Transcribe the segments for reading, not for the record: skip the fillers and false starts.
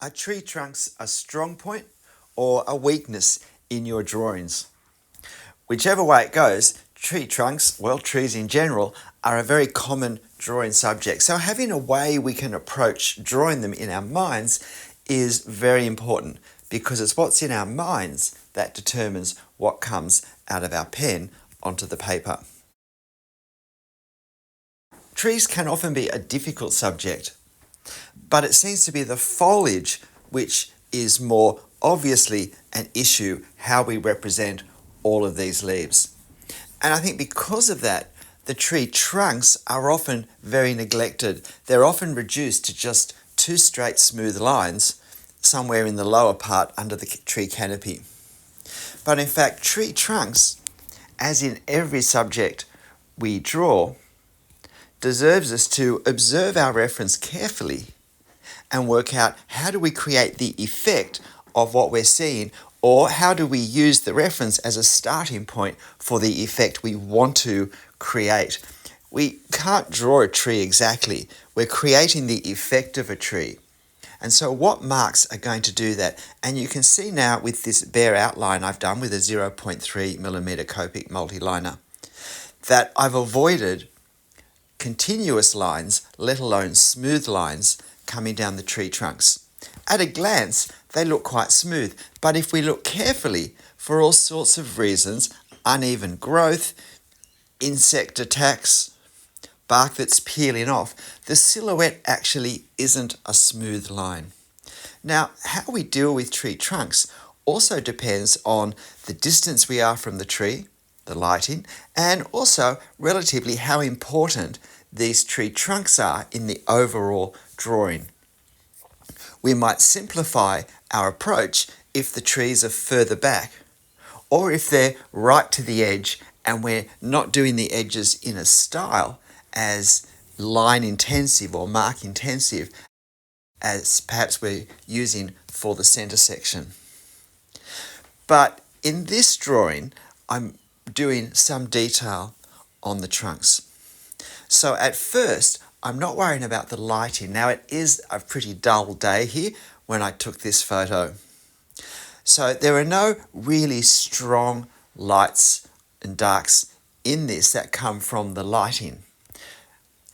Are tree trunks a strong point or a weakness in your drawings? Whichever way it goes, tree trunks, well, trees in general, are a very common drawing subject. So having a way we can approach drawing them in our minds is very important, because it's what's in our minds that determines what comes out of our pen onto the paper. Trees can often be a difficult subject, but it seems to be the foliage which is more obviously an issue, how we represent all of these leaves. And I think because of that, the tree trunks are often very neglected. They're often reduced to just two straight smooth lines somewhere in the lower part under the tree canopy. But in fact, tree trunks, as in every subject we draw, deserves us to observe our reference carefully and work out how do we create the effect of what we're seeing, or how do we use the reference as a starting point for the effect we want to create. We can't draw a tree exactly. We're creating the effect of a tree. And so what marks are going to do that? And you can see now with this bare outline I've done with a 0.3mm Copic multiliner that I've avoided continuous lines, let alone smooth lines, coming down the tree trunks. At a glance, they look quite smooth, but if we look carefully, for all sorts of reasons, uneven growth, insect attacks, bark that's peeling off, the silhouette actually isn't a smooth line. Now, how we deal with tree trunks also depends on the distance we are from the tree, the lighting, and also relatively how important these tree trunks are in the overall drawing. We might simplify our approach if the trees are further back, or if they're right to the edge and we're not doing the edges in a style as line intensive or mark intensive as perhaps we're using for the center section. But in this drawing, I'm doing some detail on the trunks. So at first, I'm not worrying about the lighting. Now, it is a pretty dull day here when I took this photo. So there are no really strong lights and darks in this that come from the lighting.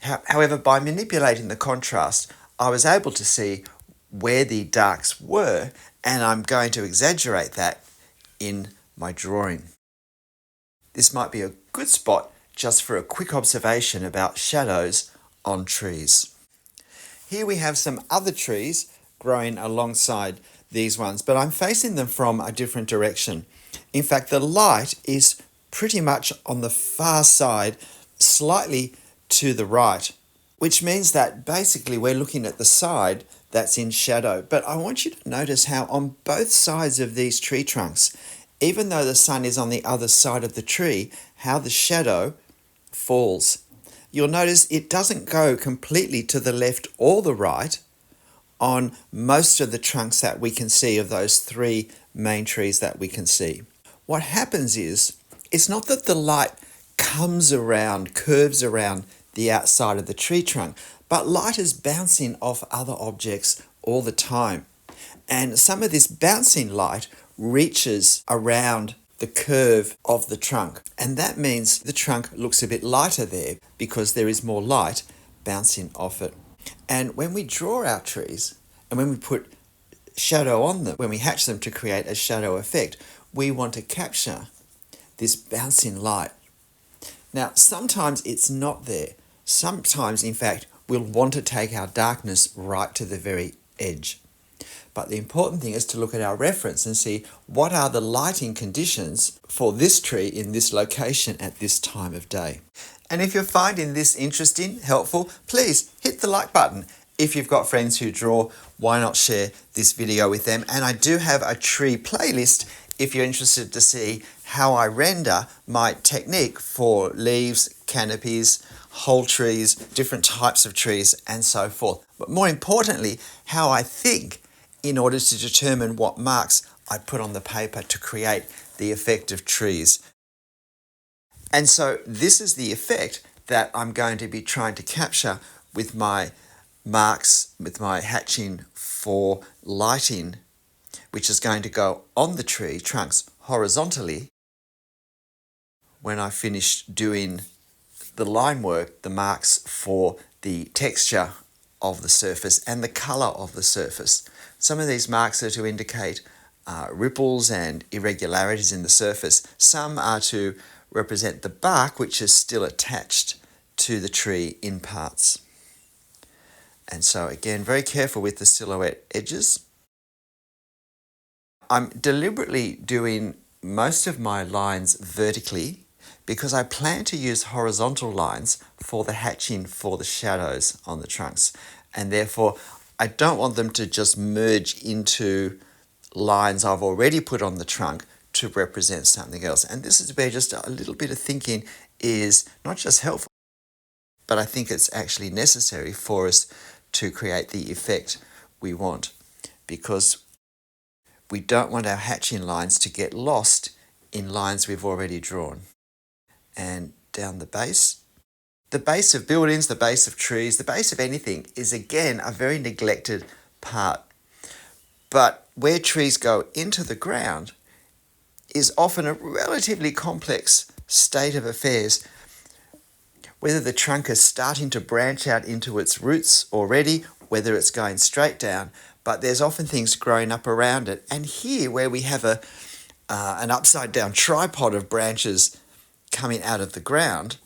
However, by manipulating the contrast, I was able to see where the darks were, and I'm going to exaggerate that in my drawing. This might be a good spot just for a quick observation about shadows on trees. Here we have some other trees growing alongside these ones, but I'm facing them from a different direction. In fact, the light is pretty much on the far side, slightly to the right, which means that basically we're looking at the side that's in shadow. But I want you to notice how on both sides of these tree trunks, even though the sun is on the other side of the tree, how the shadow falls. You'll notice it doesn't go completely to the left or the right on most of the trunks that we can see of those three main trees that we can see. What happens is, it's not that the light comes around, curves around the outside of the tree trunk, but light is bouncing off other objects all the time. And some of this bouncing light reaches around the curve of the trunk. And that means the trunk looks a bit lighter there because there is more light bouncing off it. And when we draw our trees and when we put shadow on them, when we hatch them to create a shadow effect, we want to capture this bouncing light. Now, sometimes it's not there. Sometimes, in fact, we'll want to take our darkness right to the very edge. But the important thing is to look at our reference and see what are the lighting conditions for this tree in this location at this time of day. And if you're finding this interesting, helpful, please hit the like button. If you've got friends who draw, why not share this video with them? And I do have a tree playlist if you're interested to see how I render my technique for leaves, canopies, whole trees, different types of trees, and so forth. But more importantly, how I think in order to determine what marks I put on the paper to create the effect of trees. And so this is the effect that I'm going to be trying to capture with my marks with my hatching for lighting, which is going to go on the tree trunks horizontally. When I finish doing the line work, the marks for the texture of the surface and the colour of the surface. Some of these marks are to indicate ripples and irregularities in the surface. Some are to represent the bark, which is still attached to the tree in parts. And so again, very careful with the silhouette edges. I'm deliberately doing most of my lines vertically because I plan to use horizontal lines for the hatching for the shadows on the trunks. And therefore, I don't want them to just merge into lines I've already put on the trunk to represent something else. And this is where just a little bit of thinking is not just helpful, but I think it's actually necessary for us to create the effect we want, because we don't want our hatching lines to get lost in lines we've already drawn. And down the base. The base of buildings, the base of trees, the base of anything is again a very neglected part. But where trees go into the ground is often a relatively complex state of affairs. Whether the trunk is starting to branch out into its roots already, whether it's going straight down, but there's often things growing up around it. And here, where we have an upside down tripod of branches coming out of the ground,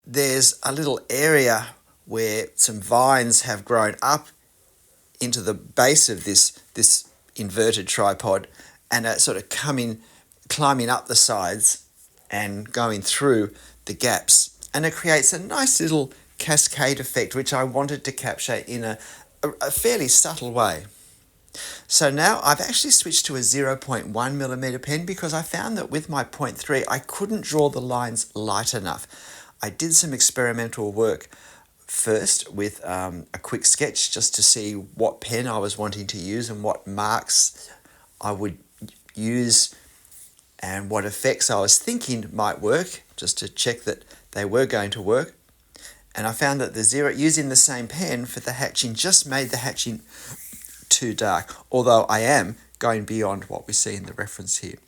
there's a little area where some vines have grown up into the base of this inverted tripod and are sort of climbing up the sides and going through the gaps. And it creates a nice little cascade effect, which I wanted to capture in a fairly subtle way. So now I've actually switched to a 0.1mm pen because I found that with my 0.3 I couldn't draw the lines light enough. I did some experimental work first with a quick sketch just to see what pen I was wanting to use and what marks I would use and what effects I was thinking might work, just to check that they were going to work. And I found that using the same pen for the hatching just made the hatching too dark, although I am going beyond what we see in the reference here.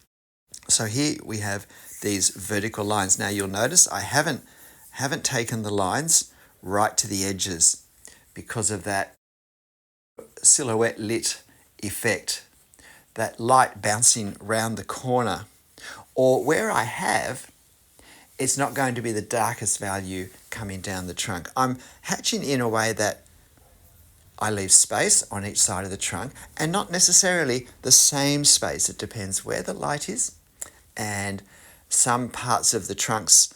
So here we have these vertical lines. Now you'll notice I haven't taken the lines right to the edges because of that silhouette lit effect, that light bouncing round the corner. Or where I have, it's not going to be the darkest value coming down the trunk. I'm hatching in a way that I leave space on each side of the trunk and not necessarily the same space. It depends where the light is, and some parts of the trunks,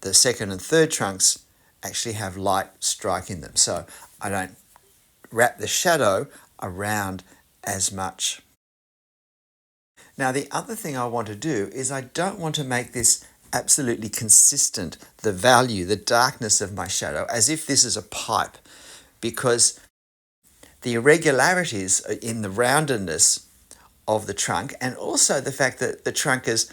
the second and third trunks, actually have light striking them. So I don't wrap the shadow around as much. Now the other thing I want to do is I don't want to make this absolutely consistent, the value, the darkness of my shadow, as if this is a pipe, because the irregularities in the roundedness of the trunk, and also the fact that the trunk is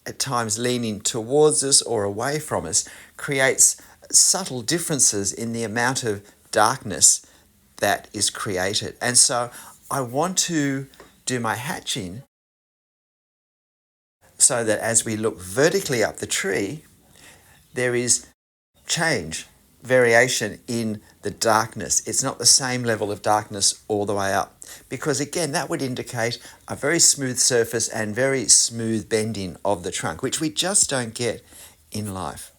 at times leaning towards us or away from us, creates subtle differences in the amount of darkness that is created. And so I want to do my hatching so that as we look vertically up the tree, there is change, variation in the darkness. It's not the same level of darkness all the way up, because again, that would indicate a very smooth surface and very smooth bending of the trunk, which we just don't get in life.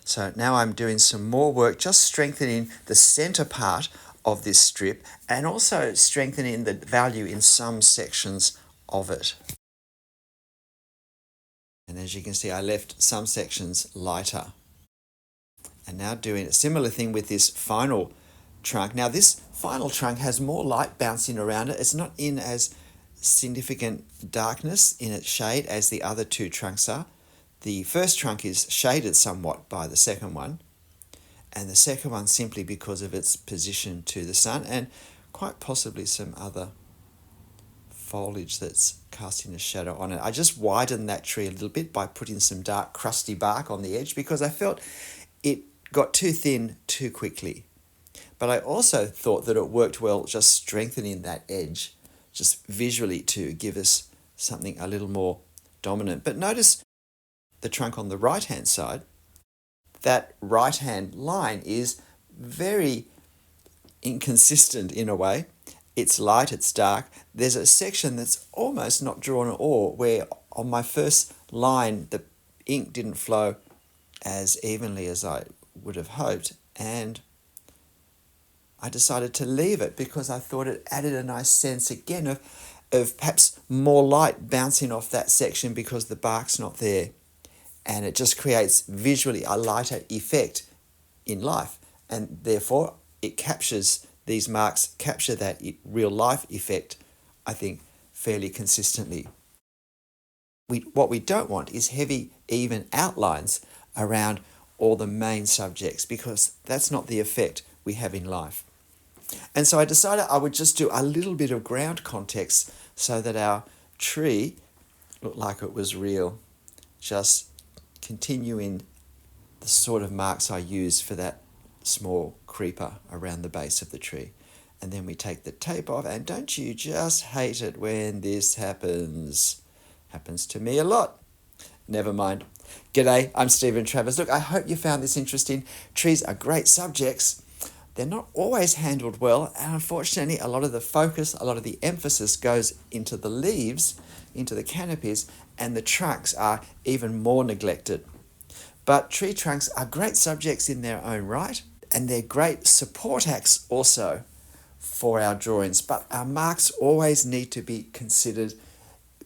So now I'm doing some more work, just strengthening the center part of this strip and also strengthening the value in some sections of it. And as you can see, I left some sections lighter. And now doing a similar thing with this final trunk. Now this final trunk has more light bouncing around it. It's not in as significant darkness in its shade as the other two trunks are. The first trunk is shaded somewhat by the second one, and the second one simply because of its position to the sun and quite possibly some other foliage that's casting a shadow on it. I just widened that tree a little bit by putting some dark crusty bark on the edge because I felt it got too thin too quickly. But I also thought that it worked well just strengthening that edge, just visually to give us something a little more dominant. But notice the trunk on the right-hand side, that right-hand line is very inconsistent in a way. It's light, it's dark. There's a section that's almost not drawn at all, where on my first line, the ink didn't flow as evenly as I would have hoped. And I decided to leave it because I thought it added a nice sense again of perhaps more light bouncing off that section because the bark's not there. And it just creates visually a lighter effect in life. And therefore, it captures, these marks capture that real life effect, I think, fairly consistently. What we don't want is heavy, even outlines around all the main subjects, because that's not the effect we have in life. And so I decided I would just do a little bit of ground context so that our tree looked like it was real. Just continuing the sort of marks I use for that small creeper around the base of the tree. And then we take the tape off, and don't you just hate it when this happens? Happens to me a lot. Never mind. G'day, I'm Stephen Travers. Look, I hope you found this interesting. Trees are great subjects. They're not always handled well, and unfortunately a lot of the focus, a lot of the emphasis goes into the leaves, into the canopies, and the trunks are even more neglected. But tree trunks are great subjects in their own right, and they're great support acts also for our drawings. But our marks always need to be considered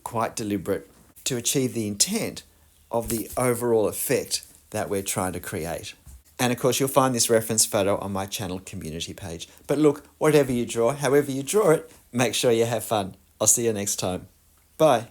quite deliberate to achieve the intent of the overall effect that we're trying to create. And of course, you'll find this reference photo on my channel community page. But look, whatever you draw, however you draw it, make sure you have fun. I'll see you next time. Bye.